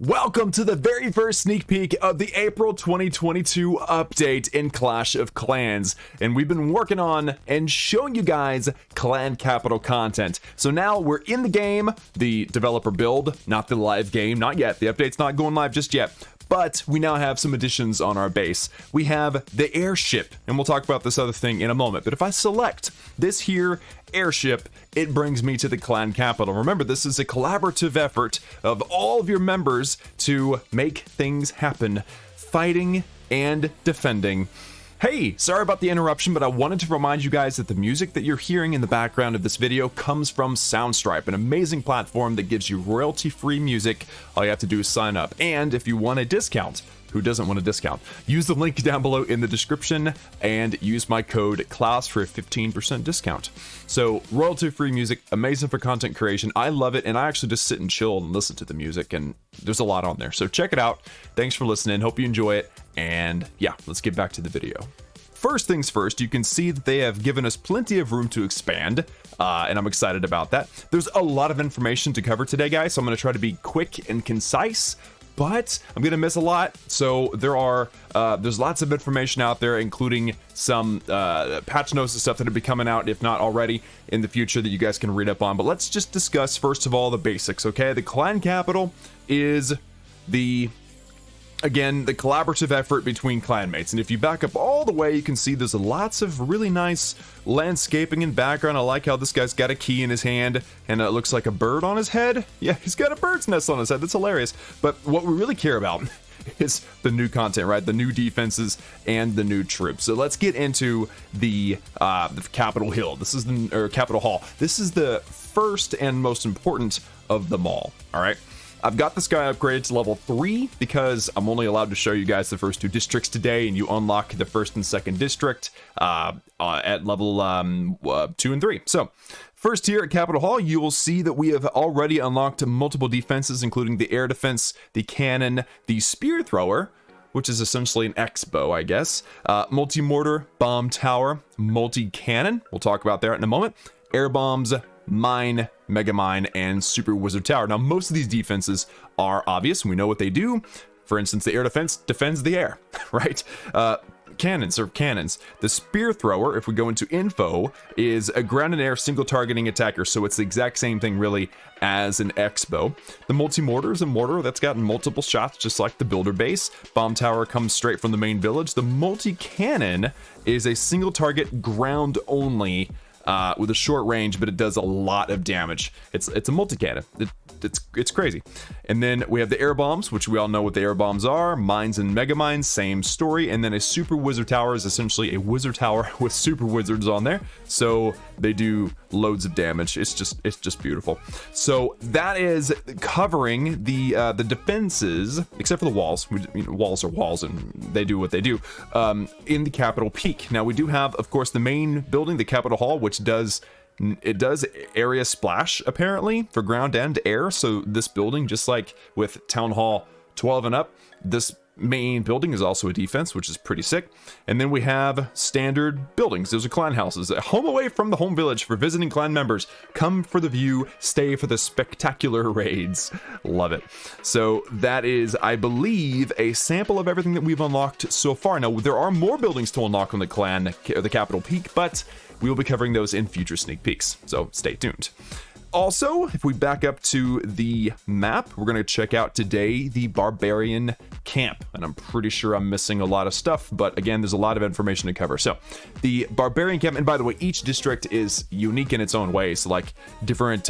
Welcome to the very first sneak peek of the April 2022 update in Clash of Clans, and we've been working on and showing you guys clan capital content. So now we're in the game, the developer build, not the live game, not yet. The update's not going live just yet, but we now have some additions on our base. We have the airship, and we'll talk about this other thing in a moment, but if I select this here airship, it brings me to the clan capital. Remember, this is a collaborative effort of all of your members to make things happen, fighting and defending. Hey, sorry about the interruption, but I wanted to remind you guys that the music that you're hearing in the background of this video comes from Soundstripe, an amazing platform that gives you royalty-free music. All you have to do is sign up. And if you want a discount, who doesn't want a discount? Use the link down below in the description and use my code Klaus for a 15% discount. So royalty-free music, amazing for content creation. I love it, and I actually just sit and chill and listen to the music, and there's a lot on there. So check it out. Thanks for listening. Hope you enjoy it. And yeah, let's get back to the video. First things first, you can see that they have given us plenty of room to expand, and I'm excited about that. There's a lot of information to cover today, guys, so I'm going to try to be quick and concise, but I'm gonna miss a lot. So there's lots of information out there, including some patch notes and stuff that will be coming out, if not already, in the future that you guys can read up on. But let's just discuss first of all the basics, okay? The clan capital is the collaborative effort between clanmates, and if you back up all the way, you can see there's lots of really nice landscaping and background. I like how this guy's got a key in his hand, and it looks like a bird on his head. Yeah, he's got a bird's nest on his head. That's hilarious. But what we really care about is the new content, right? The new defenses and the new troops. So let's get into the Capitol Hill. This is Capitol Hall. This is the first and most important of them all. All right. I've got this guy upgraded to level 3 because I'm only allowed to show you guys the first 2 districts today, and you unlock the first and second district at level 2 and 3. So first here at Capitol Hall, you will see that we have already unlocked multiple defenses, including the air defense, the cannon, the spear thrower, which is essentially an X-bow, I guess, multi-mortar, bomb tower, multi-cannon, we'll talk about that in a moment, air bombs, mine, mega mine, and super wizard tower. Now, most of these defenses are obvious, and we know what they do. For instance, the air defense defends the air, right? Cannons. The spear thrower, if we go into info, is a ground and air single targeting attacker, so it's the exact same thing really as an X-bow. The multi-mortar is a mortar that's got multiple shots, just like the builder base. Bomb tower comes straight from the main village. The multi-cannon is a single target ground only with a short range, but it does a lot of damage. It's a multi-cannon. It's crazy. And then we have the air bombs, which we all know what the air bombs are. Mines and mega mines, same story. And then a super wizard tower is essentially a wizard tower with super wizards on there, so they do loads of damage. It's just beautiful. So that is covering the defenses, except for the walls. Walls are walls, and they do what they do in the Capitol Peak. Now we do have, of course, the main building, the Capitol Hall, which does area splash apparently for ground and air. So this building, just like with Town Hall 12 and up, this main building is also a defense, which is pretty sick. And then we have standard buildings. Those are clan houses, a home away from the home village for visiting clan members. Come for the view, stay for the spectacular raids. Love it. So that is, I believe, a sample of everything that we've unlocked so far. Now there are more buildings to unlock on the Capitol Peak, but we will be covering those in future sneak peeks, so stay tuned. Also, if we back up to the map, we're going to check out today the Barbarian Camp, and I'm pretty sure I'm missing a lot of stuff, but again, there's a lot of information to cover. So the Barbarian Camp, and by the way, each district is unique in its own way, so like different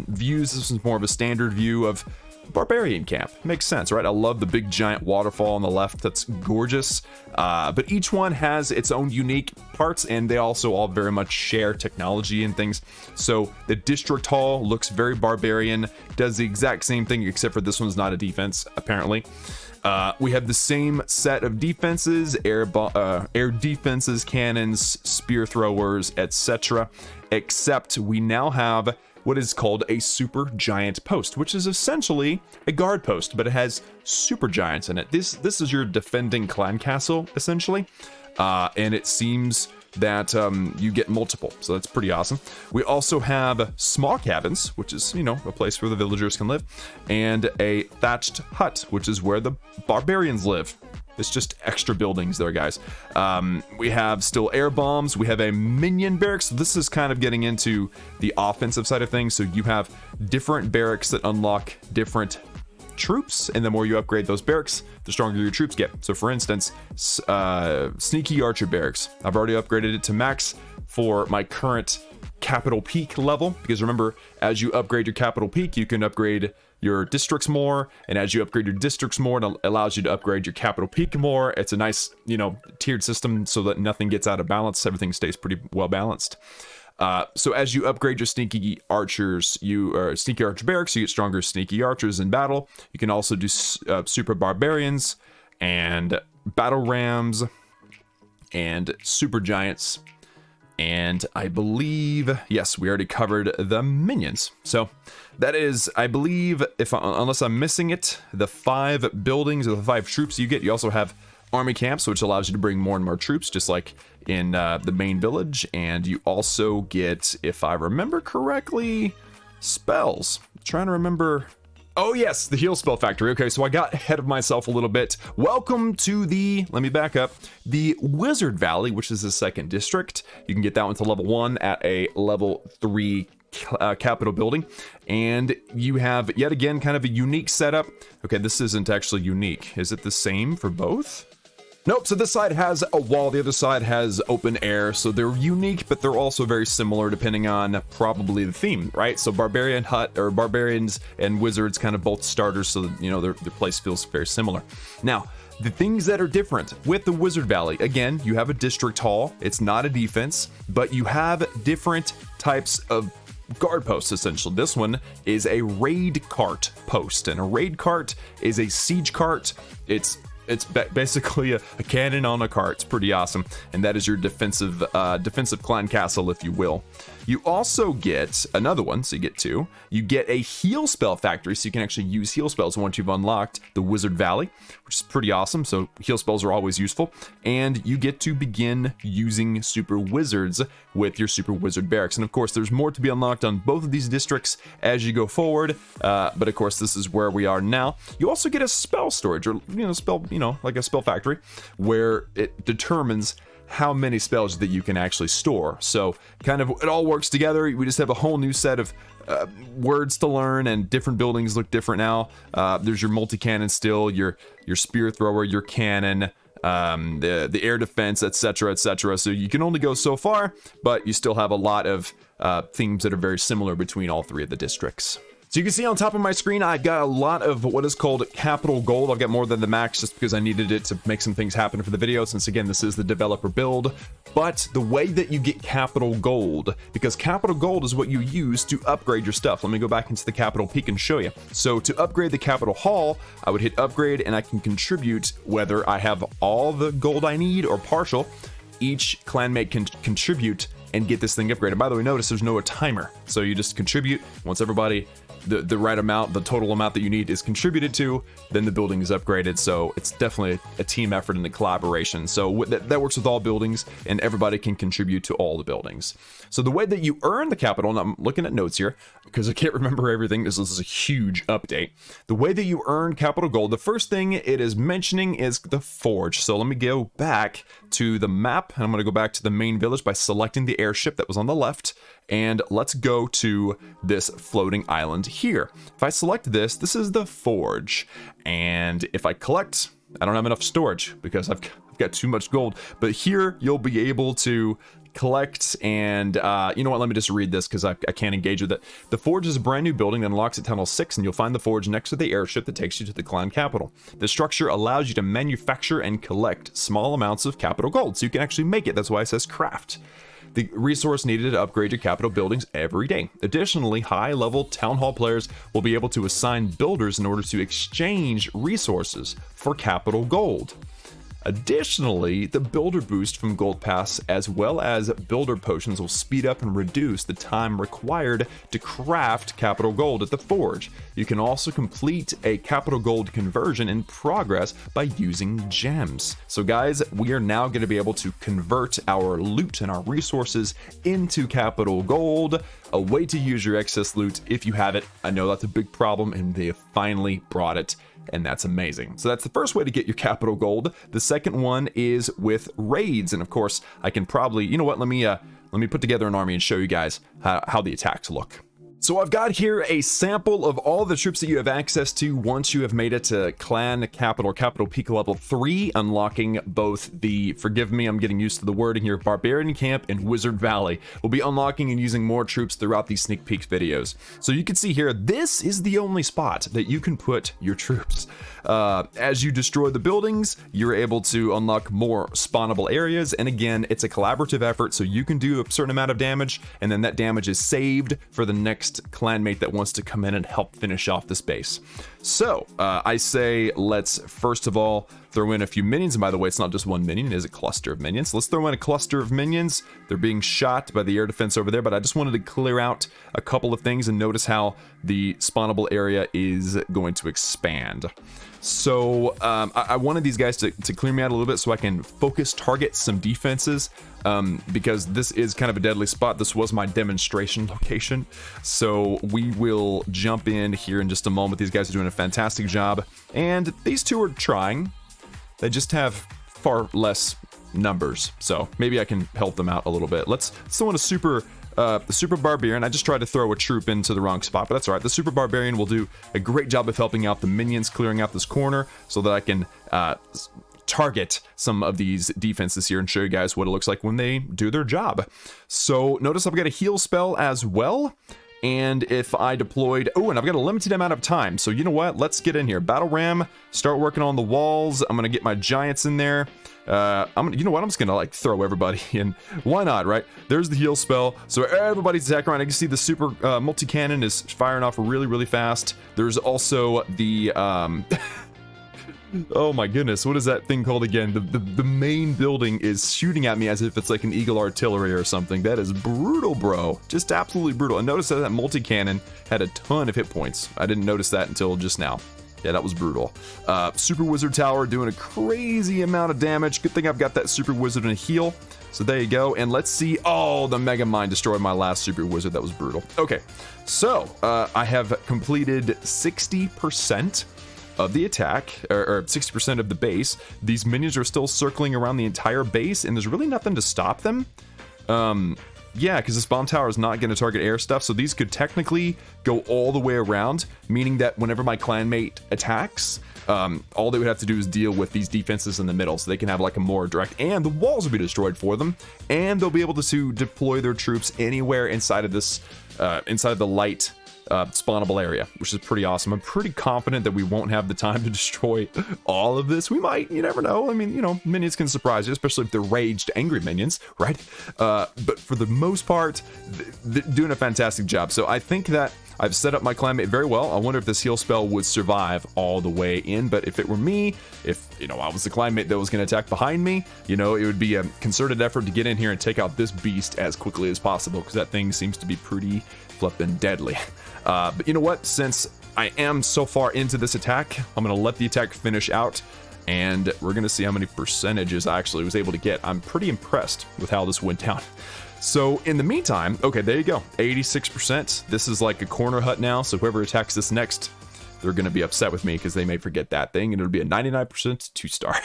views. This is more of a standard view of Barbarian Camp. Makes sense, right? I love the big giant waterfall on the left. That's gorgeous. But each one has its own unique parts, and they also all very much share technology and things. So the District Hall looks very barbarian, does the exact same thing, except for this one's not a defense, apparently. We have the same set of defenses, air defenses, cannons, spear throwers, etc. Except we now have what is called a super giant post, which is essentially a guard post, but it has super giants in it. This is your defending clan castle, essentially, and it seems that you get multiple, so that's pretty awesome. We also have small cabins, which is, you know, a place where the villagers can live, and a thatched hut, which is where the barbarians live. It's just extra buildings there, guys. We have still air bombs. We have a minion barracks. This is kind of getting into the offensive side of things. So you have different barracks that unlock different troops, and the more you upgrade those barracks, the stronger your troops get. So for instance, sneaky archer barracks. I've already upgraded it to max for my current capital peak level, because remember, as you upgrade your capital peak, you can upgrade your districts more, and as you upgrade your districts more, it allows you to upgrade your capital peak more. It's a nice, you know, tiered system so that nothing gets out of balance. Everything stays pretty well balanced. So as you upgrade your sneaky archers, sneaky archer barracks, you get stronger sneaky archers in battle. You can also do super barbarians and battle rams and super giants. And I believe, yes, we already covered the minions. So that is, I believe, unless I'm missing it, the 5 buildings or the 5 troops you get. You also have army camps, which allows you to bring more and more troops, just like in the main village. And you also get, if I remember correctly, spells. I'm trying to remember. Oh yes, the heal spell factory. Okay, so I got ahead of myself a little bit. Welcome to the, let me back up, the Wizard Valley, which is the 2nd district. You can get that one to level 1 at a level 3 capital building. And you have, yet again, kind of a unique setup. Okay, this isn't actually unique. Is it the same for both? Nope, so this side has a wall, the other side has open air, so they're unique, but they're also very similar depending on probably the theme, right? So Barbarian Hut, or Barbarians and Wizards, kind of both starters, so you know, their place feels very similar. Now, the things that are different with the Wizard Valley, again, you have a district hall, it's not a defense, but you have different types of guard posts, essentially. This one is a raid cart post, and a raid cart is a siege cart. It's basically a cannon on a cart. It's pretty awesome, and that is your defensive clan castle, if you will. You also get another one, so you get 2. You get a heal spell factory, so you can actually use heal spells once you've unlocked the Wizard Valley, which is pretty awesome. So heal spells are always useful, and you get to begin using super wizards with your super wizard barracks. And of course, there's more to be unlocked on both of these districts as you go forward. But of course, this is where we are now. You also get a spell storage, or like a spell factory, where it determines how many spells that you can actually store. So kind of it all works together. We just have a whole new set of words to learn, and different buildings look different now. There's your multi-cannon still, your spear thrower, your cannon, the air defense, etc., etc. So you can only go so far, but you still have a lot of themes that are very similar between all 3 of the districts. So you can see on top of my screen, I've got a lot of what is called capital gold. I've got more than the max just because I needed it to make some things happen for the video, since again, this is the developer build. But the way that you get capital gold, because capital gold is what you use to upgrade your stuff. Let me go back into the capital peak and show you. So to upgrade the capital hall, I would hit upgrade, and I can contribute whether I have all the gold I need or partial. Each clanmate can contribute and get this thing upgraded. By the way, notice there's no timer. So you just contribute. Once everybody, the right amount, the total amount that you need is contributed to, then the building is upgraded. So it's definitely a team effort and a collaboration. So that works with all buildings, and everybody can contribute to all the buildings. So the way that you earn the capital, and I'm looking at notes here because I can't remember everything. This is a huge update. The way that you earn capital gold, the first thing it is mentioning is the forge. So let me go back to the map, and I'm going to go back to the main village by selecting the airship that was on the left. And let's go to this floating island here. If I select this, this is the forge. And if I collect, I don't have enough storage because I've got too much gold. But here you'll be able to collect, and you know what, let me just read this because I can't engage with it. The forge is a brand new building that unlocks at tunnel 6, and you'll find the forge next to the airship that takes you to the clan capital. The structure allows you to manufacture and collect small amounts of capital gold, so you can actually make it. That's why it says craft. The resource needed to upgrade your capital buildings every day. Additionally, high-level town hall players will be able to assign builders in order to exchange resources for capital gold. Additionally, the builder boost from Gold Pass as well as builder potions will speed up and reduce the time required to craft capital gold at the forge. You can also complete a capital gold conversion in progress by using gems. So guys, we are now going to be able to convert our loot and our resources into capital gold, a way to use your excess loot if you have it. I know that's a big problem and they have finally brought it, and that's amazing. So that's the first way to get your capital gold. The second one is with raids, and of course I can probably, you know what, let me put together an army and show you guys how the attacks look. So I've got here a sample of all the troops that you have access to once you have made it to Clan Capital or Capital Peak level 3, unlocking both the, forgive me, I'm getting used to the wording here, Barbarian Camp and Wizard Valley. We'll be unlocking and using more troops throughout these sneak peek videos. So you can see here, this is the only spot that you can put your troops. As you destroy the buildings, you're able to unlock more spawnable areas, and again, it's a collaborative effort, so you can do a certain amount of damage, and then that damage is saved for the next clanmate that wants to come in and help finish off this base. So I say let's first of all throw in a few minions, and by the way, it's not just one minion, it is a cluster of minions. Let's throw in a cluster of minions. They're being shot by the air defense over there, but I just wanted to clear out a couple of things and notice how the spawnable area is going to expand. So I wanted these guys to clear me out a little bit so I can focus target some defenses, because this is kind of a deadly spot. This was my demonstration location, so we will jump in here in just a moment. These guys are doing a fantastic job, and these two are trying. They just have far less numbers, so maybe I can help them out a little bit. Let's throw in a super barbarian. I just tried to throw a troop into the wrong spot, but that's all right. The super barbarian will do a great job of helping out the minions, clearing out this corner so that I can target some of these defenses here and show you guys what it looks like when they do their job. So notice I've got a heal spell as well. And if I deployed, oh, and I've got a limited amount of time. So you know what? Let's get in here. Battle ram, start working on the walls. I'm gonna get my giants in there. You know what? I'm just gonna like throw everybody in. Why not, right? There's the heal spell. So everybody's attacking around. I can see the super multi-cannon is firing off really, really fast. There's also the oh my goodness, what is that thing called again? The main building is shooting at me as if it's like an Eagle artillery or something. That is brutal, bro. Just absolutely brutal. And notice that multi-cannon had a ton of hit points. I didn't notice that until just now. Yeah, that was brutal. Super Wizard Tower doing a crazy amount of damage. Good thing I've got that Super Wizard and a heal. So there you go. And let's see. Oh, the Mega Mine destroyed my last Super Wizard. That was brutal. Okay, so I have completed 60% of the attack, or 60% of the base. These minions are still circling around the entire base, and there's really nothing to stop them. Yeah, because this bomb tower is not going to target air stuff, so these could technically go all the way around, meaning that whenever my clanmate attacks, all they would have to do is deal with these defenses in the middle, so they can have like a more direct, and the walls will be destroyed for them, and they'll be able to deploy their troops anywhere inside of this, inside of the light spawnable area, which is pretty awesome. I'm pretty confident that we won't have the time to destroy all of this. We might, you never know. I mean, you know, minions can surprise you, especially if they're raged, angry minions, right? But for the most part, they're doing a fantastic job. So I think that I've set up my clanmate very well. I wonder if this heal spell would survive all the way in, but if it were me, if, you know, I was the clanmate that was going to attack behind me, you know, it would be a concerted effort to get in here and take out this beast as quickly as possible, because that thing seems to be pretty flippin' deadly. But you know what? Since I am so far into this attack, I'm going to let the attack finish out, and we're going to see how many percentages I actually was able to get. I'm pretty impressed with how this went down. So in the meantime, okay, there you go, 86%. This is like a corner hut now, so whoever attacks this next, they're going to be upset with me because they may forget that thing, and it'll be a 99% 2-star.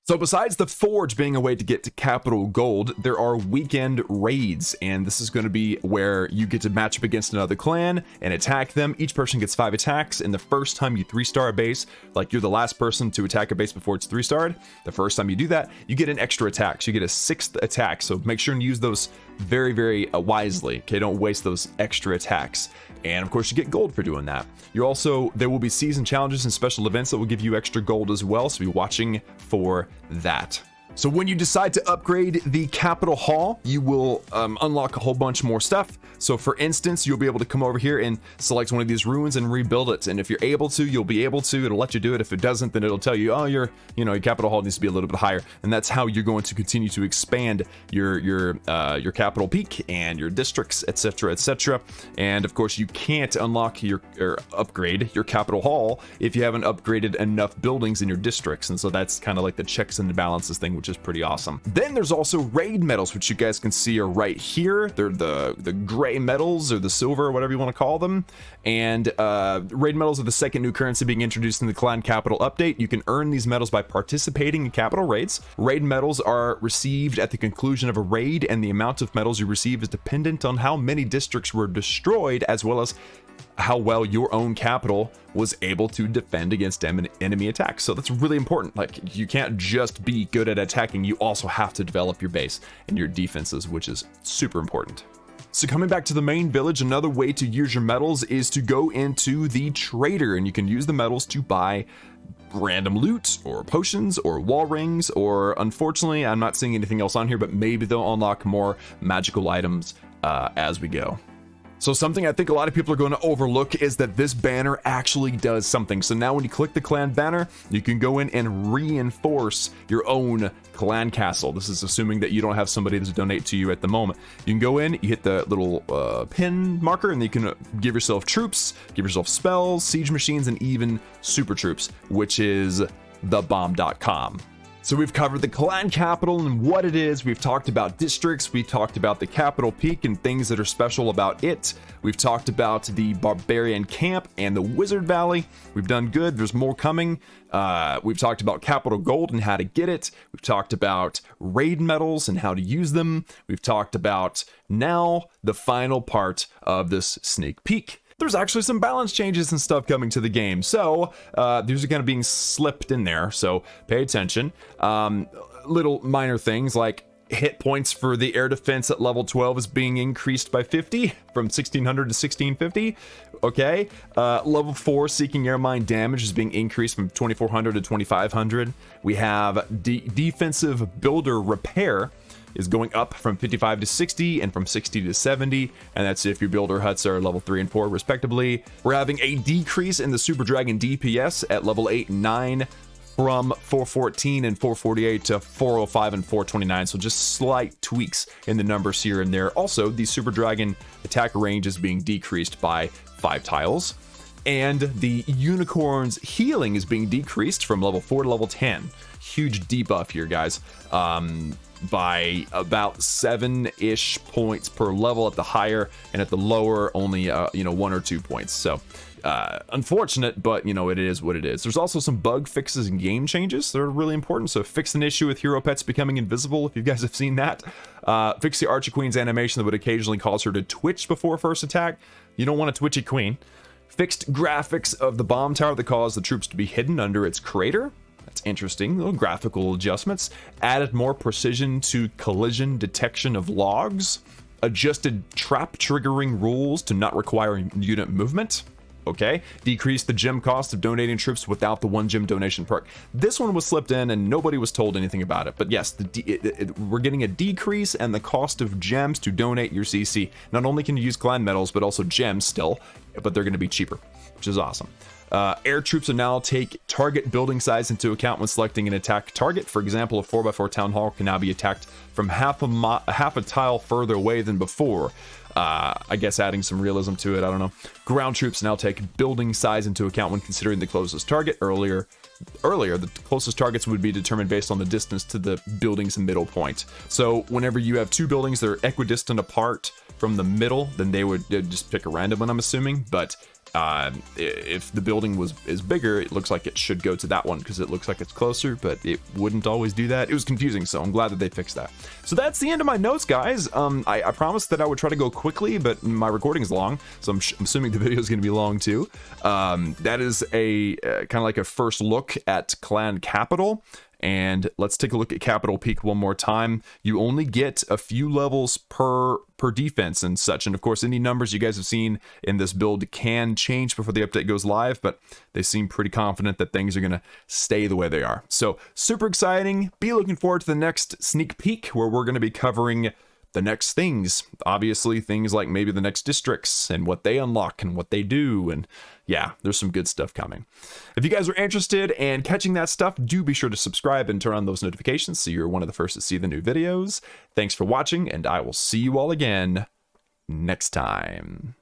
So besides the forge being a way to get to capital gold, there are weekend raids, and this is going to be where you get to match up against another clan and attack them. Each person gets 5 attacks, and the first time you 3-star a base, like you're the last person to attack a base before it's 3-starred, the first time you do that, you get an extra attack. So you get a 6th attack, so make sure and use those very, very wisely, okay? Don't waste those extra attacks. And of course you get gold for doing that. There will be season challenges and special events that will give you extra gold as well, so be watching for that. So when you decide to upgrade the Capital Hall, you will unlock a whole bunch more stuff. So for instance, you'll be able to come over here and select one of these ruins and rebuild it. And if you're able to, you'll be able to. It'll let you do it. If it doesn't, then it'll tell you, oh, your Capital Hall needs to be a little bit higher. And that's how you're going to continue to expand your capital peak and your districts, etc., etc. And of course, you can't unlock or upgrade your Capital Hall if you haven't upgraded enough buildings in your districts. And so that's kind of like the checks and the balances thing, which is pretty awesome. Then there's also raid medals, which you guys can see are right here. They're the gray medals or the silver, or whatever you want to call them. And raid medals are the second new currency being introduced in the Clan Capital update. You can earn these medals by participating in capital raids. Raid medals are received at the conclusion of a raid, and the amount of medals you receive is dependent on how many districts were destroyed, as well as how well your own capital was able to defend against enemy attacks. So that's really important. Like, you can't just be good at attacking, you also have to develop your base and your defenses, which is super important. So coming back to the main village, another way to use your medals is to go into the trader, and you can use the medals to buy random loot or potions or wall rings, or unfortunately, I'm not seeing anything else on here, but maybe they'll unlock more magical items as we go. So something I think a lot of people are going to overlook is that this banner actually does something. So now when you click the clan banner, you can go in and reinforce your own clan castle. This is assuming that you don't have somebody to donate to you at the moment. You can go in, you hit the little pin marker, and you can give yourself troops, give yourself spells, siege machines, and even super troops, which is thebomb.com. So we've covered the clan capital and what it is. We've talked about districts. We talked about the capital peak and things that are special about it. We've talked about the barbarian camp and the wizard valley. We've done good. There's more coming. We've talked about capital gold and how to get it. We've talked about raid medals and how to use them. We've talked about now the final part of this sneak peek. There's actually some balance changes and stuff coming to the game, so these are kind of being slipped in there, so pay attention. Little minor things like hit points for the air defense at level 12 is being increased by 50 from 1600 to 1650. Okay, level 4 seeking air mine damage is being increased from 2400 to 2500. We have defensive builder repair is going up from 55 to 60 and from 60 to 70, and that's if your builder huts are level 3 and 4 respectively. We're having a decrease in the Super Dragon DPS at level 8 and 9 from 414 and 448 to 405 and 429, so just slight tweaks in the numbers here and there. Also, the Super Dragon attack range is being decreased by 5 tiles, and the Unicorn's healing is being decreased from level 4 to level 10. Huge debuff here, guys. By about 7-ish points per level at the higher, and at the lower only 1 or 2 points. So unfortunate, but it is what it is. There's also some bug fixes and game changes that are really important. So fix an issue with hero pets becoming invisible, if you guys have seen that. Fix the Archer Queen's animation that would occasionally cause her to twitch before first attack. You don't want a twitchy queen. Fixed graphics of the bomb tower that cause the troops to be hidden under its crater. That's interesting. Little graphical adjustments. Added more precision to collision detection of logs. Adjusted trap triggering rules to not require unit movement. Okay. Decreased the gem cost of donating troops without the 1 gem donation perk. This one was slipped in and nobody was told anything about it. But yes, we're getting a decrease in the cost of gems to donate your CC. Not only can you use clan medals, but also gems still, but they're going to be cheaper, which is awesome. Air troops will now take target building size into account when selecting an attack target. For example, a 4x4 town hall can now be attacked from half a tile further away than before. I guess adding some realism to it, I don't know. Ground troops now take building size into account when considering the closest target. Earlier, the closest targets would be determined based on the distance to the building's middle point. So whenever you have 2 buildings that are equidistant apart from the middle, then they'd just pick a random one, I'm assuming. But if the building is bigger, it looks like it should go to that one because it looks like it's closer, but it wouldn't always do that. It was confusing, so I'm glad that they fixed that. So that's the end of my notes, guys. I promised that I would try to go quickly, but my recording is long, so I'm assuming the video is going to be long too. That is a kind of like a first look at Clan Capital. And let's take a look at Capital Peak one more time. You only get a few levels per defense and such. And of course, any numbers you guys have seen in this build can change before the update goes live, but they seem pretty confident that things are going to stay the way they are. So super exciting. Be looking forward to the next sneak peek where we're going to be covering the next things. Obviously, things like maybe the next districts and what they unlock and what they do. And yeah, there's some good stuff coming. If you guys are interested in catching that stuff, do be sure to subscribe and turn on those notifications so you're one of the first to see the new videos. Thanks for watching, and I will see you all again next time.